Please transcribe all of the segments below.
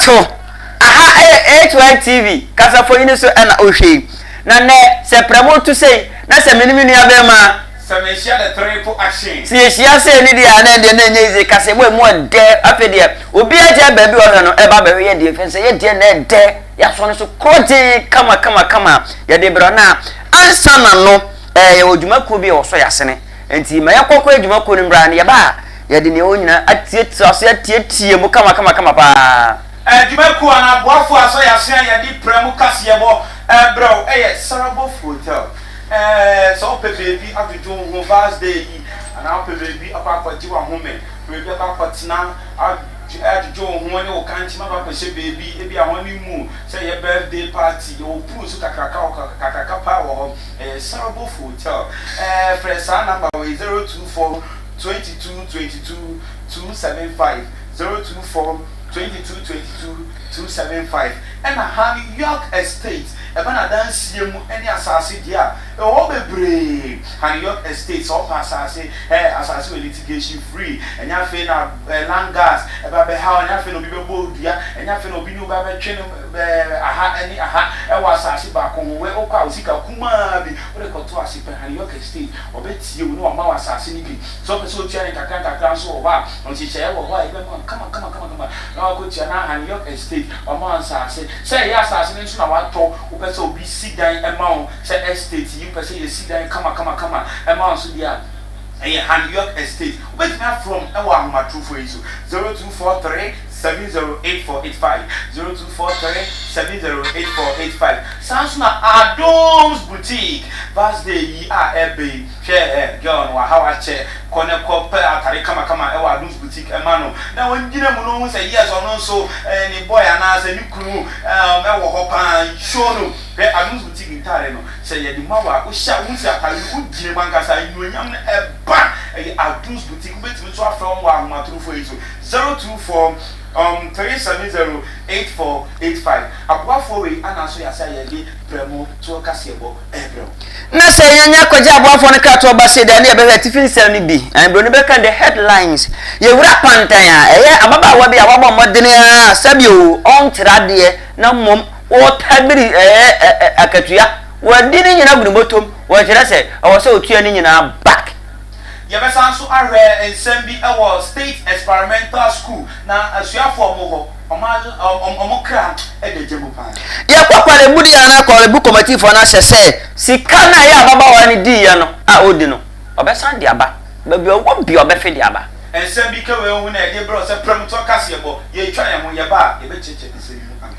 to aha Hytvgh kasa for yin so na ohwe na ne se premo to say na se menimi nua be ma se me share the triple action si ehia se ni dia na de na nyezi kasa mo de afede obi aja ba bi o no e ba be ye de fense ye de na de ya so no so kroje kama ya de bro na ansa na no ye odwumaku bi o so yasene enti ma yakokọ adwumaku ni mbra na ye ba ye de ne o nyina atie mu kama pa adwumaku ana boafo aso yasene ye di premu kase bo bro Sarabo Hotel so baby adujo ho vast day and our baby akwakwati wa home baby akwatina adujo ho ne o kanti ma ba se baby e bi a honi mu say your birthday party o pusu kakaka pa wo Sarabo Hotel fresh number 024 22 22 275 024 22 22 275 and a Yorke estate ebana dance yemu any asase dia o bebre Yorke estate so asase asase litigation free enya fe na land gas eba be ha enya fe no bi be bodua enya fe no bi no ba be twen aha e wa asase ba ko we o kwa osika kuma bi o de ko to asipe Yorke estate o be tie wo no ma wa asase ni bi so pe so tia ni kakran so o ba on ti che wo ho e be kama na ko tia na Yorke estate o ma asase say ya asase ni so na wa to person obi sidan ema say estate you person you sidan kama ema so dia Yorke estate obetime from ewa ahomatu for you 0243 708485 0243 708485 sounds na Adom's boutique birthday yi ebe share girl wa how che kone kope atare kama ewa Adom's boutique emano na wongina mu no say yes ono so ni boy ana say ni kuru ewo hopa show no Adom's boutique intare no say ye di mawa o sha wunsi atare u gire bankasa inuonyam na eba Adom's boutique betimi so afrom wa ahomatu for you 024 3708485 aboafo we anaso yasa ye premo to kasebo ebro na say yanya kwaja aboafo ne ka to ba se da ne be tifin sel ni bi and bro ne be kan the headlines ye wura pantan a ababa wa bi awabo modene sabio on trade na mom o tabiri akatua wadi ni nyina gunu botom wo kire se o se otua ni nyina back Yebesanso are ensembi ewo state experimental school na asuafo mo ho omokra edejemu pa ya kwakwale budi ana kwale bu committee for na sese sika na ya baba wa ni di ya no a odi no obesan di aba ba bi owo bi obefe di aba ensembi ke we hu na e bro se promoter kase ebo ye twa ye ho ye ba ye be cheche ese mu kan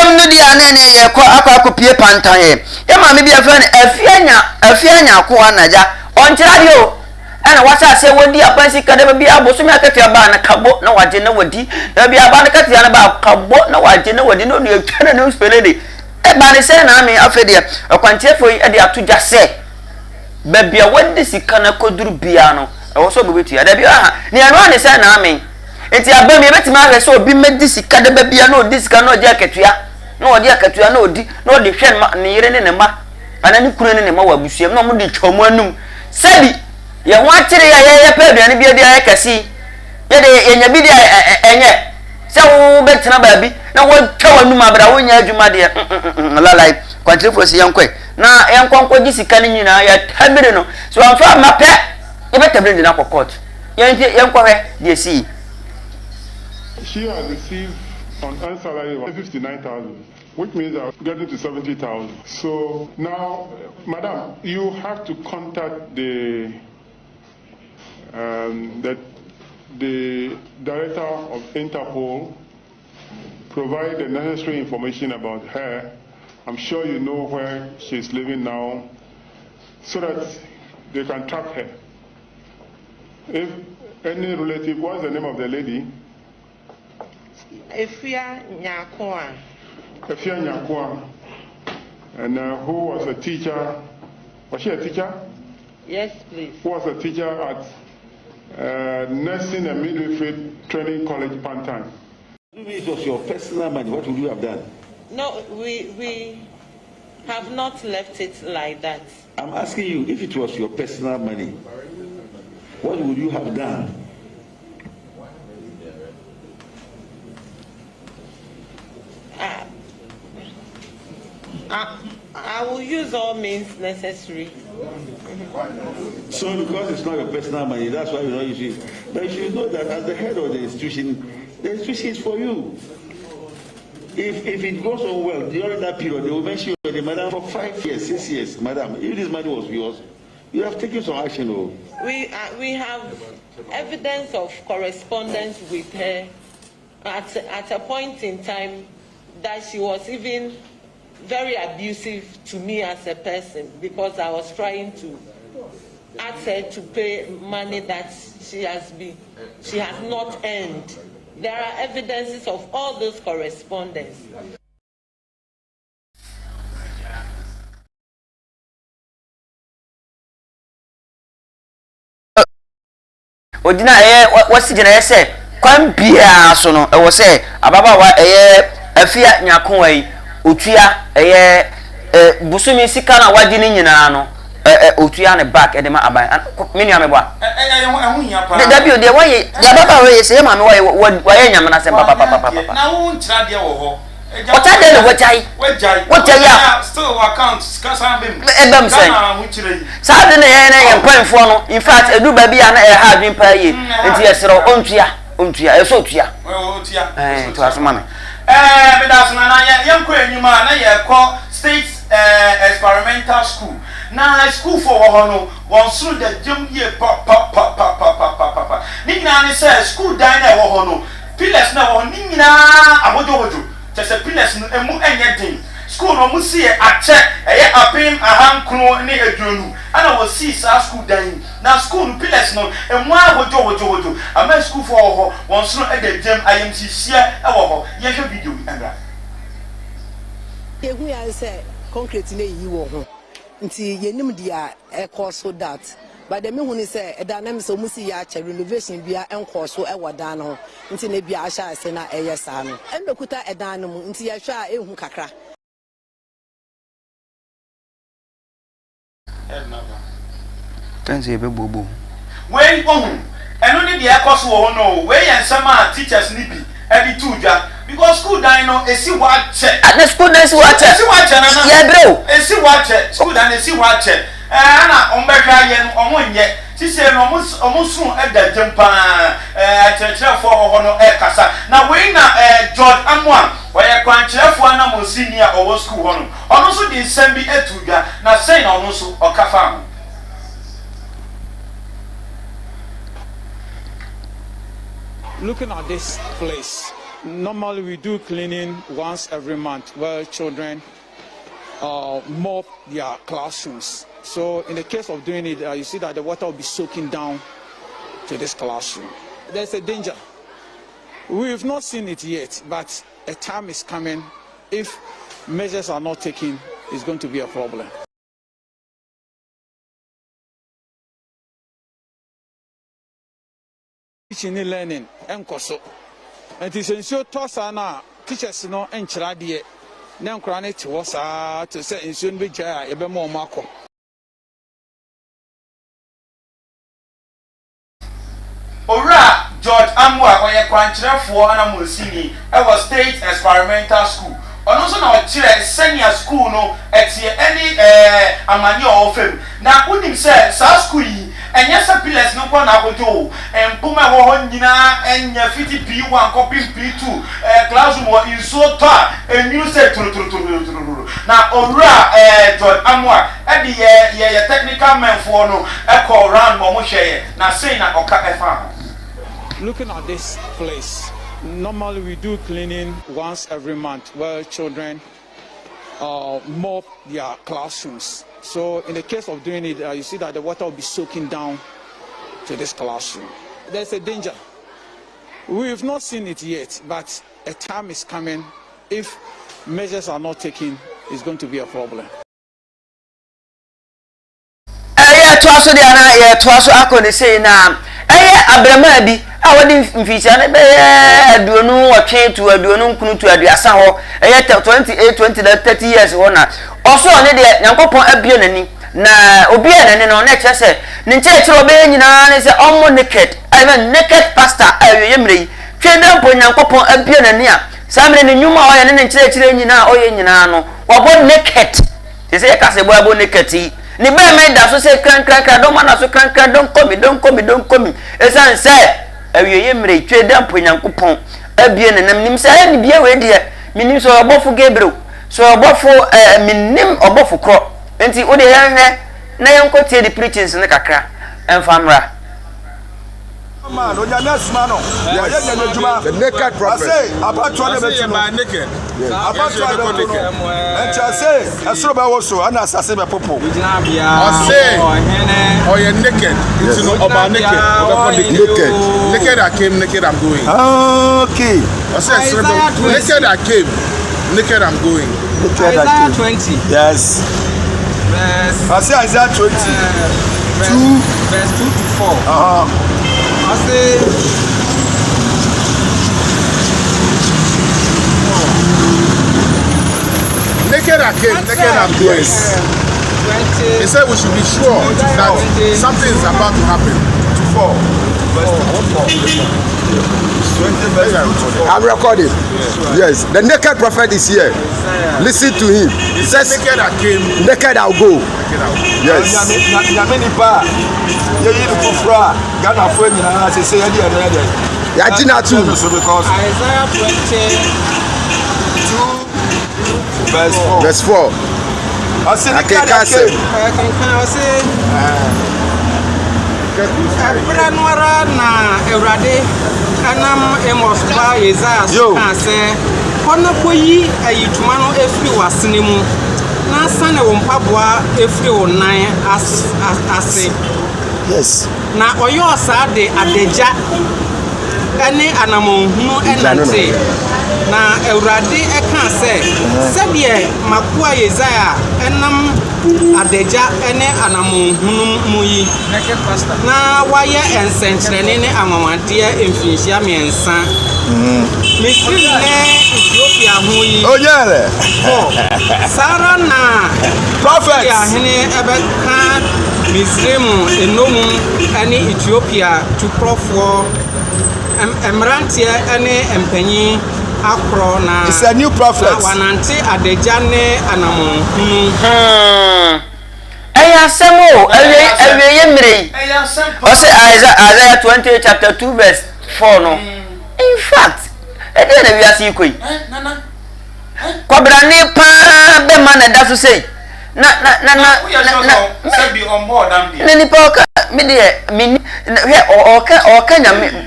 no dia na ne ye ko akopie pantan ye ma me bia fa ne afianya ko anaja on kira dio ana wasa se wodi apansi kada bia abosomi akatia ba na kabo na waje na wadi na bia ba na katia na ba kabo na waje na wadi no ne twa na spelede e ba ne se na me afede akwantiefo yi de atoja se ba bia wadi sika na koduru bia no e wo so bebetu ya da bia ha ne anu ne se na me enti abam ye betima ahwe so obi medi sika da bia na odi sika na oje akatua na odi akatua na odi na odi hwe ne yire ne ma ana ni kunu ne ma wa busuam na mo di twomo anum sabi ye ho akire ya ye pa aduane bia dia ye kasi ye de ye nya bi dia enye se wo betina ba bi na wo twa anum abra wo nya adwuma de lalai kwantire fosi yankwe na yankwankwo gi sika ne nyina ya tabire no so amfa ma pe ye betabire de na court yankwe de si. She has received an earned salary of 59,000, which means I'm getting to 70,000. So now, madam, you have to contact the director of Interpol, provide the necessary information about her. I'm sure you know where she's living now, so that they can track her. If any relative, what's the name of the lady? Hytvgh. And who was a teacher? Was she a teacher? Yes, please. Who was a teacher at Nursing and Midwifery Training College, Pantan. It was your personal money. What would you have done? No, we have not left it like that. I'm asking you, if it was your personal money, what would you have done? I will use all means necessary. So because it's not your personal money, that's why you don't use it. But you should know that as the head of the institution is for you. If it goes on well, during that period, they will mention you, the madam, for 5 years, 6 years, madam, if this money was yours, you have taken some action. Oh. We have evidence of correspondence with her at a point in time that she was even very abusive to me as a person because I was trying to ask her to pay money that she has not earned. There are evidences of all those correspondence. Odina what's the say? Kwan bia so no e wo say ababa wa afia nyakon otua busumi sika na wadi ni nyina no otua ne back e de ma aban menu ameba ehu hia pa da bi o de waye ya baba waye say ma me waye nyam na say papa na wo ntira de wo ho ota de ne wajai ya still account kasa bem ebem say sa de ne ye kwanfo no in fact edu ba bia na ha adwin pa ye enti yesero ontua eso otua to asoma me me das na yanko enyuma na ye ko state experimental school na school for wo no won suru the jam ye pa ni na ni say school dan na wo no pillars na wo ni na abojo chese pillars no emu enye din school no mu see ache eye apim ahankro ni eduonu ana wo see sa school dan na school pillars no emu abojo ama school for ho won suru e the jam IMC sia e wo ho ye hwe video andra ehu ya say concrete na yi wo ho nti yenim dia e cause so that but the me hu ni say e da na me so mu si ya che renovation bia enko so e woda no nti na bia ahya ase na eye sa no embekuta e dan no mu nti ya hwa ehu kakra tense ebe bobo we ohun eno ni dia cause wo no we yensama teachers ni bi e di tuja because school dan no esi wa che na school dan esi wa che na ya bro esi wa che school dan esi wa che ana ombekra ye no omonye sise no omusun e da jempa akyerefo ho no e kasa na we na George Amwa we kwankyerefo na mo senior owo school ho no ono so di nsem bi etudwa na sei na ono so okafa ho. Looking at this place, normally we do cleaning once every month where children mop their classrooms. So in the case of doing it, you see that the water will be soaking down to this classroom. There's a danger. We've not seen it yet, but a time is coming. If measures are not taken, it's going to be a problem. Teaching and learning and koso. And it is so tosana teachers no enchradie. Nan krane to was to say in soon be jaya ebe mo mako. Ora George Amwa oye kwankyerefo ana mo sini e was state experimental school. Ono so na o kire senior school no etie any amani o fam. Na unim say sa school yi enye sa pillars no kwa na abojo empuma ho nyina enya fiti P1 copy P2 classroom o inso to enyu say turu na ora George Amwa e di ye technical men for no e call round mo hweye na say na oka efa. Looking at this place, normally we do cleaning once every month where children mop their classrooms. So in the case of doing it, you see that the water will be soaking down to this classroom. There's a danger. We've not seen it yet, but a time is coming. If measures are not taken, it's going to be a problem. twaso de ana ye twaso akone sei na eye abrama bi a wodi mfisia ne be aduonu otwe tu aduonu nkunu tu aduasa ho eye 28 20 30 years ho na oso ne de Nyankopon abie nani na obi nani no na kyese ne nkyekere obe nyina ne se omo naked even naked pastor aye yemrei tweda mpo Nyankopon abie nani a samre ne nyuma o ye ne nkyekere nyina o ye nyina no wabo naked they say ka se bo abo naked ni be me da so say kran don man so kran don komi esan say awieye mre tweda mpo Nyankopon abie nenam nim say ni bia we de minim so obofo Gabriel so obofo minim obofo kro enti o de hwe na yenko tie the preachings ne kakra enfamra man onyame no the naked prophet I say about 20 naked about 20 naked and I say asro ba wo so ana asase be popo I say oh you naked it's no about naked I came naked I'm going okay I say naked I came naked I'm going Isaiah 20 yes I say Isaiah 20 verse 2 to 4 I say naked I came, naked I'm going. He said we should be sure that something is about to happen. To fall. I'm recording. Yes, the naked prophet is here. Listen to him. He says, naked I came, naked I'll go. Yes. Isaiah 20. Verse 4. I say naked I came. Anam emos ba Isaiah kan say kono koyi ayituma no efri wasene mu na sane wo mpaboa efri onan ase yes na oyo osa de adeja ene anamonhunu enante na Ewurade e kan say sebie makua Isaiah enam adeja ene anamonhunu muyi na waye ensenkyerene ne amamade emfinhia miensa misiri ne Ethiopia hoyi onyele Sara na prophet ya hene ebeka Misremu enomu ene Ethiopia tuprofo emrantie ene empanyi akro na it's a new prophet wanante adeja ne anamonhunu Ayasemo awie mrei o say Isaiah 20 chapter 2 verse 4 no in fact e dey na wiase ikoi kwabrane pa be man da so say na be on board am dey na ni pa ka me dey me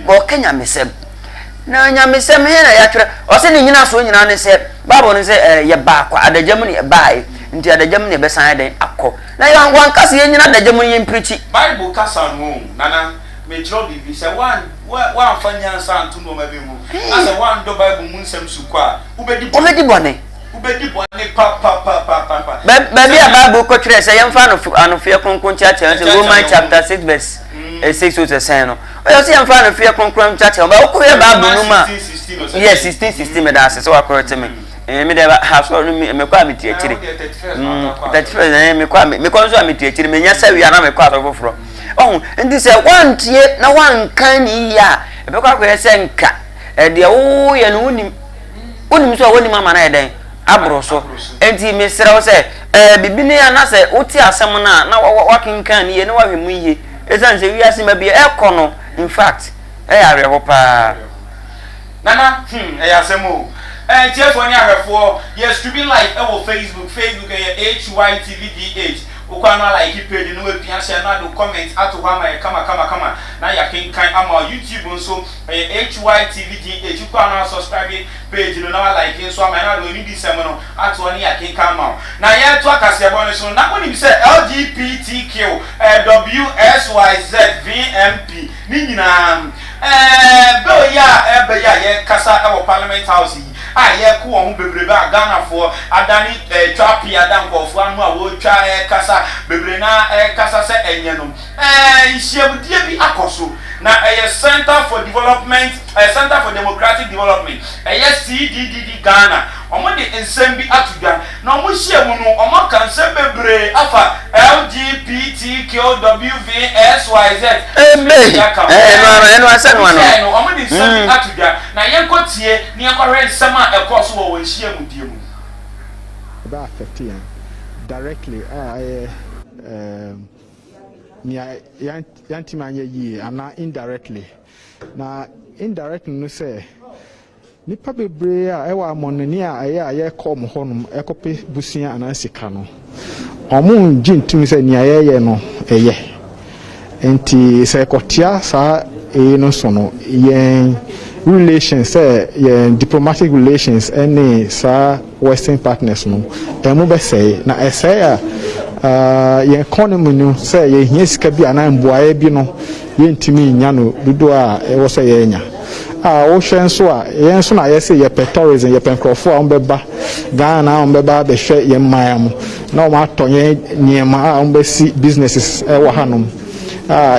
o ka nyamesem na nyamesem he na ya twere o say ni nyina so nyina ne say bible ne say ye ba kwa adagam ne bae nti adagam ne be san den akọ na ya wan kase ye nyina adagam ne preach bible kasa no nana me tro bibi say one fanya san to no mabe mu as one do bible mun sem su kwa ubedi bone pa baby a bible ko twere say yemfa no fie kronkron chacha say Romans chapter 6 verse 6 to 7 no o say yemfa no fie kronkron chacha ba ko ye bible no ma yes 16 me da say so akorete me me dey have so me kwa me tie kire that friend me kwa so me tie kire me nya say wi ana me kwa so foforo oh ndi say one tie na one kan ni ya e be kwa ko say nka e de wo ye no unim so woni mama na e den abro so enti me sere wo say bibi ne ya na say uti asem na wakinkan ni ye ne wahwe mu ye esan say wi asem ba e kono in fact are ho pa nana asem o Jeff when you have for yes streaming live on Facebook HYTVDH ukwana like page no we share na do comment at wama kama na ya kan ama YouTube nso HYTVDH ukwana subscribe page no na like nso ama na do ni disem no at one ya kan ma na ya to akase bo so na woni bi say LGBTQ WSYZ VMP ni nyina be ya ye kasa e Parliament House a ye ko won bebrebe a Ghana for adani twapi adan ko fo anu a wo twa kasa bebre na kasa se enye no ihyiamdie bi akoso na Center for Development Center for Democratic Development CDDD Ghana omo de ensem bi atudwa na omo hyiamu no omo kan se bebre afa LGBTQWVSYZ eno asanu ano omo de ensem bi atudwa na yenkotie ne yekware ensem a ekoso wo hyiamudie mu ba affect directly yantimanya yi ana indirectly na indirectly no say nipa bebre a ewa amonani a ye kom honum ekope busia ana sika no omun gintum say nia ye no eye enti say kotia sa no so no yen relations say yen diplomatic relations any sa western partners no emu be say na say yen economy no say ye hia sika bi ana mboaye bi no yentimi nya no dodo a e wo say ye nya wo hwen so a yen so na ye say ye tourism ye penkrofo a ombeba Ghana ombeba be hwe ye mayam na o ma tonye niema a ombesi businesses e wo hanom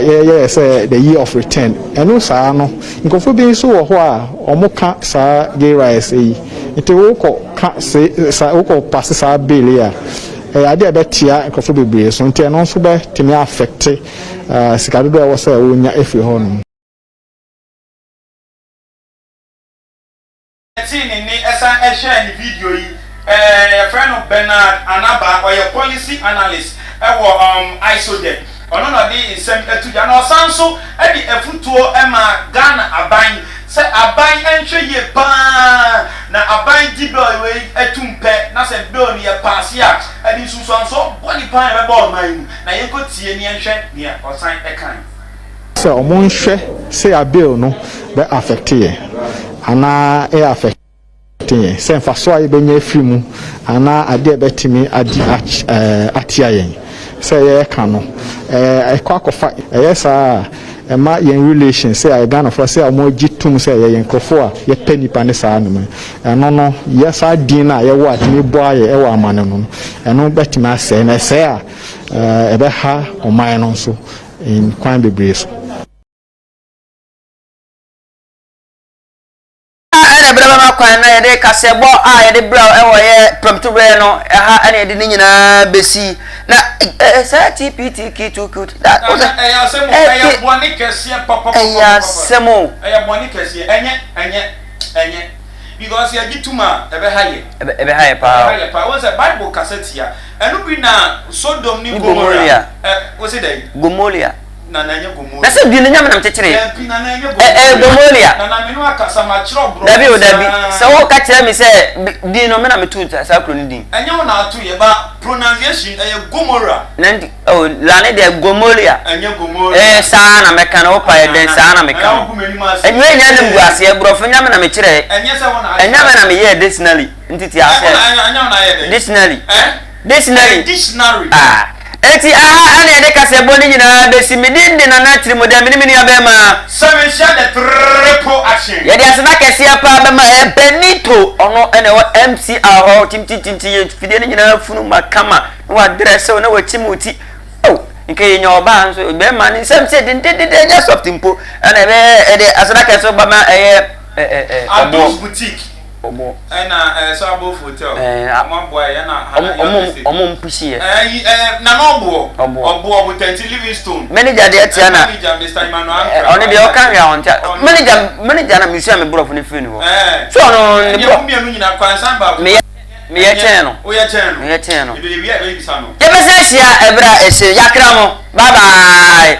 ye say the year of return eno saa no nkofo bi so wo ho a omoka saa gay rights yi nti wo ko ka saa wo ko pass saa bill ya ade abetia nkofo bebre so nti eno so be timi affect sikadodo e wo say wo nya efi ho no ni esa share ni video yi friend of Bernard Anaba or your policy analyst ISODEC ono no di nsem etuja na osanso e di efutuo e ma Ghana aban se aban enhwe ye pa na aban dibel we etumpe na se bill ni ye pass ya e di susanso body pan e be ball man na ye ko tie ni enhwe ni osan e kan se omon hwe se a bill no be affect ye ana e affect ye se mfaso aye benya afimu ana ade betimi adi atia yen say ye kano ekwakofa yesa ema yen relation say I Ghana for say omo gitum say yen krofo a ye panipa ne saa no eno no yesa din na ye wo atimi bo aye e wo amane no eno betima say na say a ebe ha oman no so in kwan bebre so brama kwan na yede kasebo yede bra ewo ye prompture no ha ane yede ni nyina besi na sa TPTQ2 that ya semo ya boni kese papa ya semo ya boni kese enye because ya gituma ebe haye pa what's a Bible cassette ya enu bi na Sodom ni Gomorrah what's it Gomorrah na nanye Gomorrah na se bi na nyam na mtetire na nanye Gomorrah na menu akasa ma chiro bro dabi se wo ka kire mi se din no me na metuta sa kro ni din enye wo na atu ye ba pronunciation Gomorrah nandi la ne de Gomorrah enye Gomorrah sa na meka na wo pa ye den sa na meka enye nya ne mbuase e brofo nyam na me kire enye se wo na enye me na me ye dictionary ntiti ase enye wo na ye dictionary eti ana ede kasebo ni nyina besi midinde na natri mo da mini abema seven share the triple action ye dia sena kese apa abema benito ono ene wo MCR ho tintintin ye fide ni nyina funu makama wa dress na wa chimuti nke ye nyoba nso be ma ni sem se dindindinde nya soft impo ana ede asena kese obama Abos boutique omo na so above hotel amboy na omom pushie na no obo 20 Livingstone manager de atia na manager Mr. Emmanuel oni de o kan ya on cha manager na museum me bro for ne free ni ho so no ne bro me anu nyina kwansan ba me ye chen no o ye chen no me ye chen no e be bisa no ye be se sia ebra ese yakra mo bye bye